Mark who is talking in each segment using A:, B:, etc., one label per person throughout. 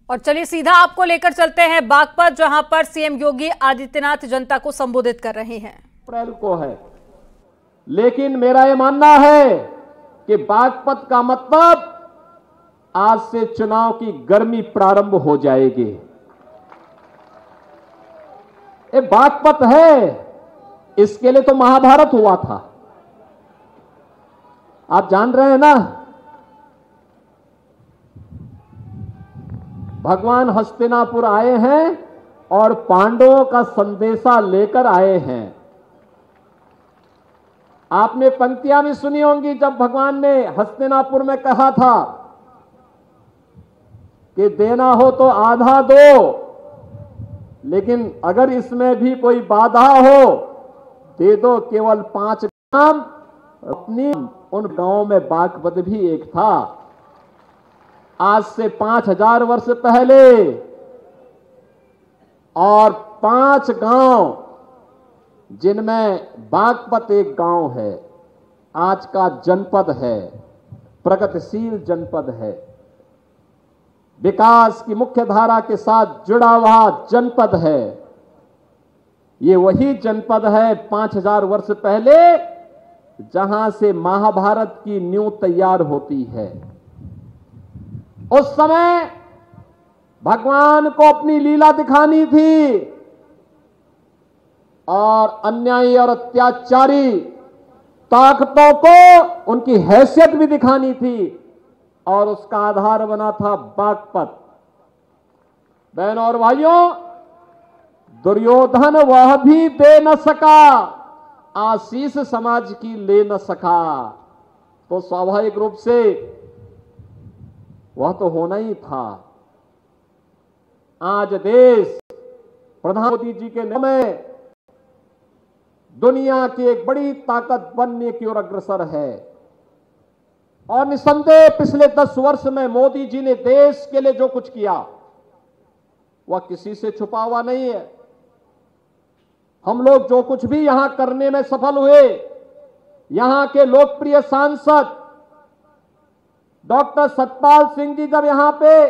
A: और चलिए सीधा आपको लेकर चलते हैं बागपत, जहां पर सीएम योगी आदित्यनाथ जनता को संबोधित कर रहे हैं।
B: अप्रैल को है, लेकिन मेरा यह मानना है कि बागपत का मतलब आज से चुनाव की गर्मी प्रारंभ हो जाएगी। ये बागपत है, इसके लिए तो महाभारत हुआ था। आप जान रहे हैं ना, भगवान हस्तिनापुर आए हैं और पांडवों का संदेशा लेकर आए हैं। आपने पंक्तियां भी सुनी होंगी जब भगवान ने हस्तिनापुर में कहा था कि देना हो तो आधा दो, लेकिन अगर इसमें भी कोई बाधा हो दे दो केवल 5 ग्राम। अपनी उन गांवों में बागपत भी एक था। आज से 5000 वर्ष पहले और 5 गांव, जिनमें बागपत एक गांव है, आज का जनपद है, प्रगतिशील जनपद है, विकास की मुख्य धारा के साथ जुड़ा हुआ जनपद है। ये वही जनपद है 5000 वर्ष पहले जहां से महाभारत की नींव तैयार होती है। उस समय भगवान को अपनी लीला दिखानी थी और अन्यायी और अत्याचारी ताकतों को उनकी हैसियत भी दिखानी थी, और उसका आधार बना था बागपत। बहनों और भाइयों, दुर्योधन वह भी दे न सका, आशीष समाज की ले न सका, तो स्वाभाविक रूप से वह तो होना ही था। आज देश प्रधानमंत्री मोदी जी के नाम में दुनिया की एक बड़ी ताकत बनने की ओर अग्रसर है, और निसंदेह पिछले 10 वर्ष में मोदी जी ने देश के लिए जो कुछ किया वह किसी से छुपा हुआ नहीं है। हम लोग जो कुछ भी यहां करने में सफल हुए, यहां के लोकप्रिय सांसद डॉक्टर सतपाल सिंह जी जब यहां पे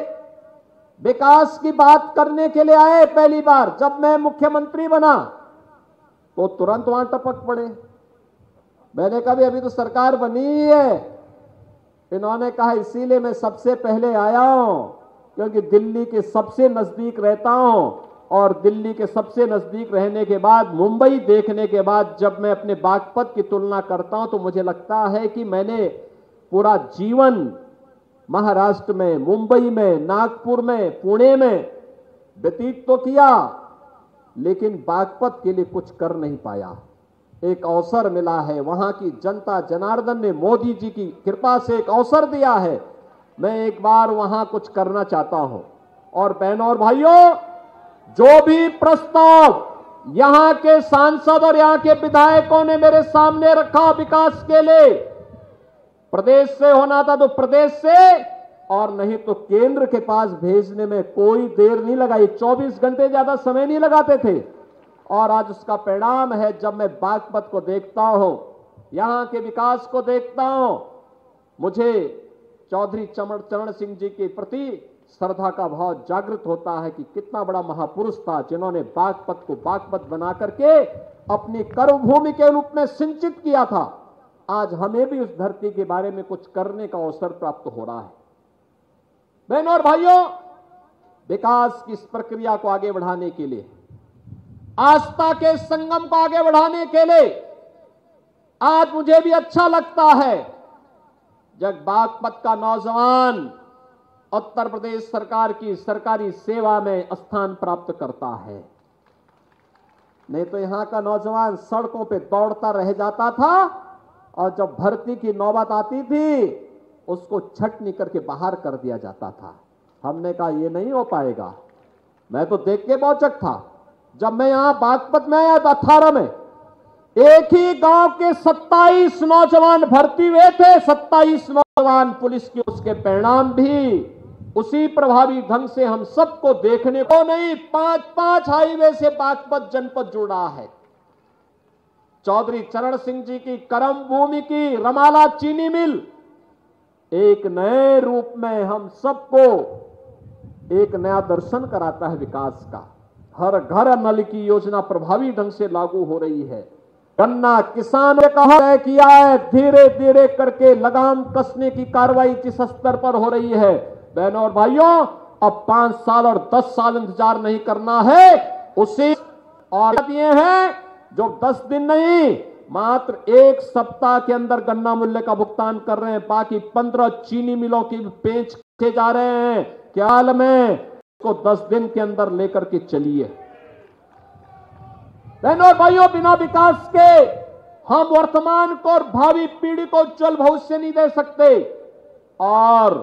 B: विकास की बात करने के लिए आए पहली बार, जब मैं मुख्यमंत्री बना तो तुरंत वहां टपक पड़े। मैंने कहा अभी तो सरकार बनी ही है। इन्होंने कहा इसीलिए मैं सबसे पहले आया हूं, क्योंकि दिल्ली के सबसे नजदीक रहता हूं, और दिल्ली के सबसे नजदीक रहने के बाद, मुंबई देखने के बाद जब मैं अपने बागपत की तुलना करता हूं तो मुझे लगता है कि मैंने पूरा जीवन महाराष्ट्र में, मुंबई में, नागपुर में, पुणे में व्यतीत तो किया, लेकिन बागपत के लिए कुछ कर नहीं पाया। एक अवसर मिला है, वहां की जनता जनार्दन ने मोदी जी की कृपा से एक अवसर दिया है, मैं एक बार वहां कुछ करना चाहता हूं। और बहनों और भाइयों, जो भी प्रस्ताव यहां के सांसद और यहां के विधायकों ने मेरे सामने रखा विकास के लिए, प्रदेश से होना था तो प्रदेश से, और नहीं तो केंद्र के पास भेजने में कोई देर नहीं लगाई। 24 घंटे ज्यादा समय नहीं लगाते थे, और आज उसका परिणाम है। जब मैं बागपत को देखता हूं, यहां के विकास को देखता हूं, मुझे चौधरी चरण सिंह जी के प्रति श्रद्धा का भाव जागृत होता है कि कितना बड़ा महापुरुष था, जिन्होंने बागपत को बागपत बना करके अपनी कर्मभूमि के रूप में सिंचित किया था। आज हमें भी उस धरती के बारे में कुछ करने का अवसर प्राप्त हो रहा है। बहनों और भाइयों, विकास की इस प्रक्रिया को आगे बढ़ाने के लिए, आस्था के संगम को आगे बढ़ाने के लिए आज मुझे भी अच्छा लगता है जब बागपत का नौजवान उत्तर प्रदेश सरकार की सरकारी सेवा में स्थान प्राप्त करता है। नहीं तो यहां का नौजवान सड़कों पे दौड़ता रह जाता था, और जब भर्ती की नौबत आती थी उसको छटनी करके बाहर कर दिया जाता था। हमने कहा यह नहीं हो पाएगा। मैं तो देख के बहुत था, जब मैं यहां बागपत में आया 18 में, एक ही गांव के 27 नौजवान भर्ती हुए थे, 27 नौजवान पुलिस के। उसके परिणाम भी उसी प्रभावी ढंग से हम सबको देखने को नहीं, 5-5 हाईवे से बागपत जनपद जुड़ा है। चौधरी चरण सिंह जी की कर्म भूमि की रमाला चीनी मिल एक नए रूप में हम सबको एक नया दर्शन कराता है विकास का। हर घर नल की योजना प्रभावी ढंग से लागू हो रही है। गन्ना किसान ने कहा तय किया है, धीरे धीरे करके लगाम कसने की कार्रवाई जिस स्तर पर हो रही है, बहनों और भाइयों, अब 5 साल और 10 साल इंतजार नहीं करना है। उसी और दिए हैं जो 10 दिन नहीं, मात्र 1 सप्ताह के अंदर गन्ना मूल्य का भुगतान कर रहे हैं। बाकी 15 चीनी मिलों की बेच के जा रहे हैं। क्या हाल में को 10 दिन के अंदर लेकर के चलिए। बहनों और भाइयों, बिना विकास के हम वर्तमान को और भावी पीढ़ी को उज्जवल भविष्य नहीं दे सकते। और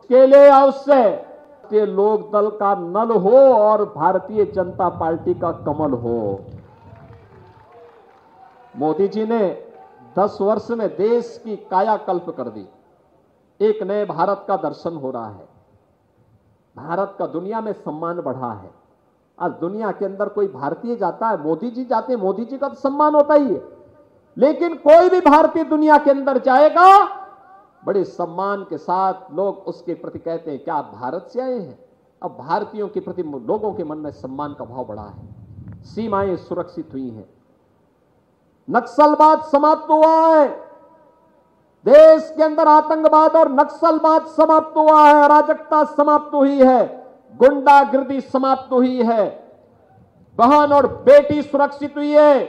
B: के लिए अवश्य लोक दल का नल हो और भारतीय जनता पार्टी का कमल हो। मोदी जी ने 10 वर्ष में देश की कायाकल्प कर दी। एक नए भारत का दर्शन हो रहा है। भारत का दुनिया में सम्मान बढ़ा है। आज दुनिया के अंदर कोई भारतीय जाता है, मोदी जी जाते हैं, मोदी जी का तो सम्मान होता ही है। लेकिन कोई भी भारतीय दुनिया के अंदर जाएगा, बड़े सम्मान के साथ लोग उसके प्रति कहते हैं क्या आप भारत से आए हैं। अब भारतीयों के प्रति लोगों के मन में सम्मान का भाव बढ़ा है। सीमाएं सुरक्षित हुई हैं, नक्सलवाद समाप्त हुआ है, देश के अंदर आतंकवाद और नक्सलवाद समाप्त हुआ है, अराजकता समाप्त हुई है, गुंडागिर्दी समाप्त हुई है, बहन और बेटी सुरक्षित हुई है,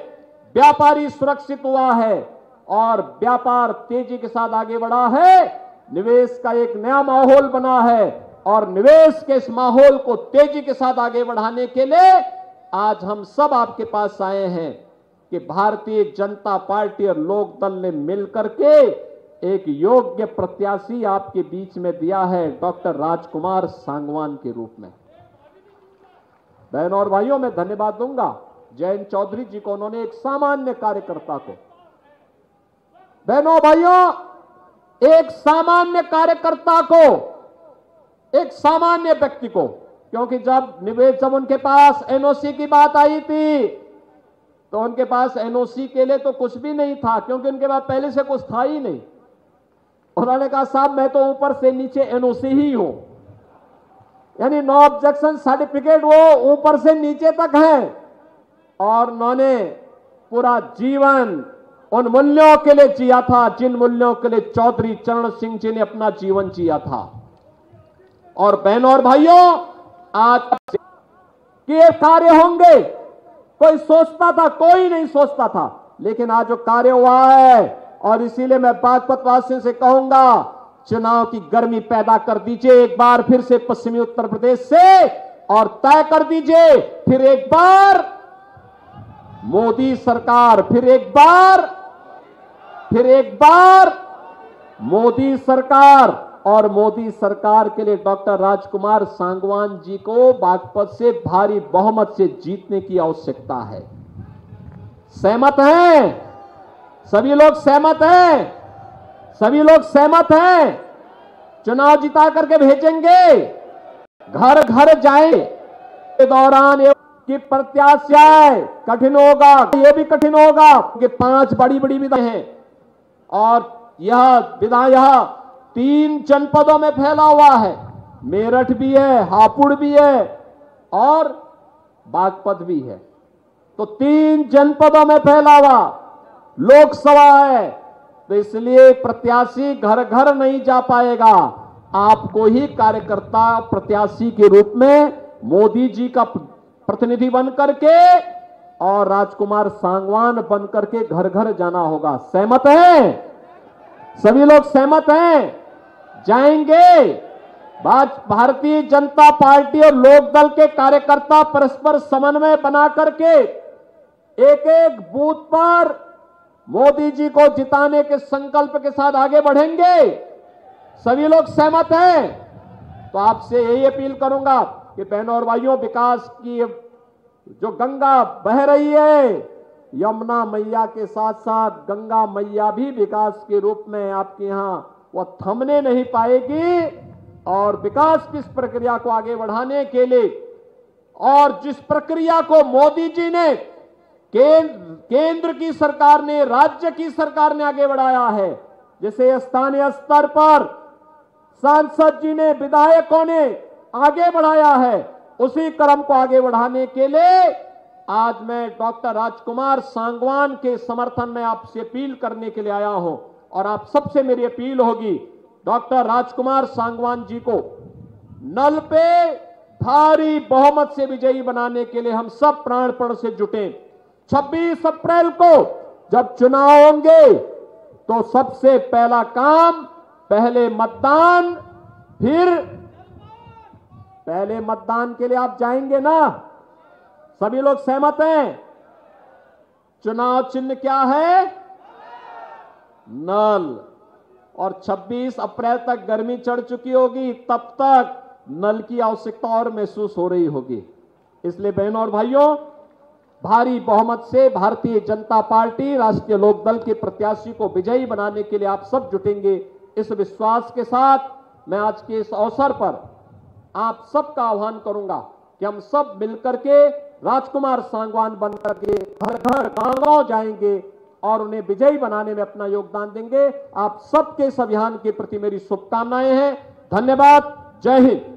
B: व्यापारी सुरक्षित हुआ है और व्यापार तेजी के साथ आगे बढ़ा है। निवेश का एक नया माहौल बना है और निवेश के इस माहौल को तेजी के साथ आगे बढ़ाने के लिए आज हम सब आपके पास आए हैं कि भारतीय जनता पार्टी और लोक दल ने मिलकर के एक योग्य प्रत्याशी आपके बीच में दिया है, डॉक्टर राजकुमार सांगवान के रूप में। बहनों और भाइयों, मैं धन्यवाद दूंगा जयंत चौधरी जी को। उन्होंने एक सामान्य कार्यकर्ता को, बहनों भाइयों, एक सामान्य कार्यकर्ता को, एक सामान्य व्यक्ति को, क्योंकि जब उनके पास एनओसी की बात आई थी तो उनके पास एनओसी के लिए तो कुछ भी नहीं था, क्योंकि उनके पास पहले से कुछ था ही नहीं। उन्होंने कहा साहब मैं तो ऊपर से नीचे एनओसी ही हूं, यानी नो ऑब्जेक्शन सर्टिफिकेट वो ऊपर से नीचे तक है। और उन्होंने पूरा जीवन उन मूल्यों के लिए जिया था जिन मूल्यों के लिए चौधरी चरण सिंह जी ने अपना जीवन जिया था। और बहनों और भाइयों, आज ये कार्य होंगे, कोई सोचता था, कोई नहीं सोचता था, लेकिन आज जो कार्य हुआ है, और इसीलिए मैं बागपत वासियों से कहूंगा चुनाव की गर्मी पैदा कर दीजिए एक बार फिर से पश्चिमी उत्तर प्रदेश से, और तय कर दीजिए फिर एक बार मोदी सरकार, फिर एक बार मोदी सरकार। और मोदी सरकार के लिए डॉक्टर राजकुमार सांगवान जी को बागपत से भारी बहुमत से जीतने की आवश्यकता है। सहमत हैं? सभी लोग सहमत हैं? सभी लोग सहमत हैं? चुनाव जिता करके भेजेंगे, घर घर जाएंगे। के दौरान ये कि प्रत्याशी कठिन होगा, ये भी कठिन होगा कि 5 बड़ी बड़ी विधाएं हैं और यह विधायक यह 3 जनपदों में फैला हुआ है। मेरठ भी है, हापुड़ भी है और बागपत भी है। तो 3 जनपदों में फैला हुआ लोकसभा है, तो इसलिए प्रत्याशी घर घर नहीं जा पाएगा। आपको ही कार्यकर्ता प्रत्याशी के रूप में मोदी जी का प्रतिनिधि बन करके और राजकुमार सांगवान बन करके घर घर जाना होगा। सहमत हैं? सभी लोग सहमत हैं? जाएंगे। भारतीय जनता पार्टी और लोक दल के कार्यकर्ता परस्पर समन्वय बना करके एक एक बूथ पर मोदी जी को जिताने के संकल्प के साथ आगे बढ़ेंगे। सभी लोग सहमत हैं? तो आपसे यही अपील करूंगा कि बहनों और भाइयों, विकास की जो गंगा बह रही है, यमुना मैया के साथ साथ गंगा मैया भी विकास के रूप में आपके यहां वो थमने नहीं पाएगी। और विकास की इस प्रक्रिया को आगे बढ़ाने के लिए और जिस प्रक्रिया को मोदी जी ने केंद्र की सरकार ने, राज्य की सरकार ने आगे बढ़ाया है, जैसे स्थानीय स्तर पर सांसद जी ने, विधायकों ने आगे बढ़ाया है, उसी क्रम को आगे बढ़ाने के लिए आज मैं डॉक्टर राजकुमार सांगवान के समर्थन में आपसे अपील करने के लिए आया हूं। और आप सबसे मेरी अपील होगी, डॉक्टर राजकुमार सांगवान जी को नल पे भारी बहुमत से विजयी बनाने के लिए हम सब प्राणपण से जुटे। 26 अप्रैल को जब चुनाव होंगे तो सबसे पहला काम पहले मतदान, फिर पहले मतदान के लिए आप जाएंगे ना? सभी लोग सहमत हैं? चुनाव चिन्ह क्या है? नल। और 26 अप्रैल तक गर्मी चढ़ चुकी होगी, तब तक नल की आवश्यकता और महसूस हो रही होगी। इसलिए बहनों और भाइयों, भारी बहुमत से भारतीय जनता पार्टी राष्ट्रीय लोकदल के प्रत्याशी को विजयी बनाने के लिए आप सब जुटेंगे। इस विश्वास के साथ मैं आज के इस अवसर पर आप सबका आह्वान करूंगा कि हम सब मिलकर के राजकुमार सांगवान बनकर के हर घर गांव जाएंगे और उन्हें विजयी बनाने में अपना योगदान देंगे। आप सबके इस अभियान के प्रति मेरी शुभकामनाएं हैं। धन्यवाद। जय हिंद।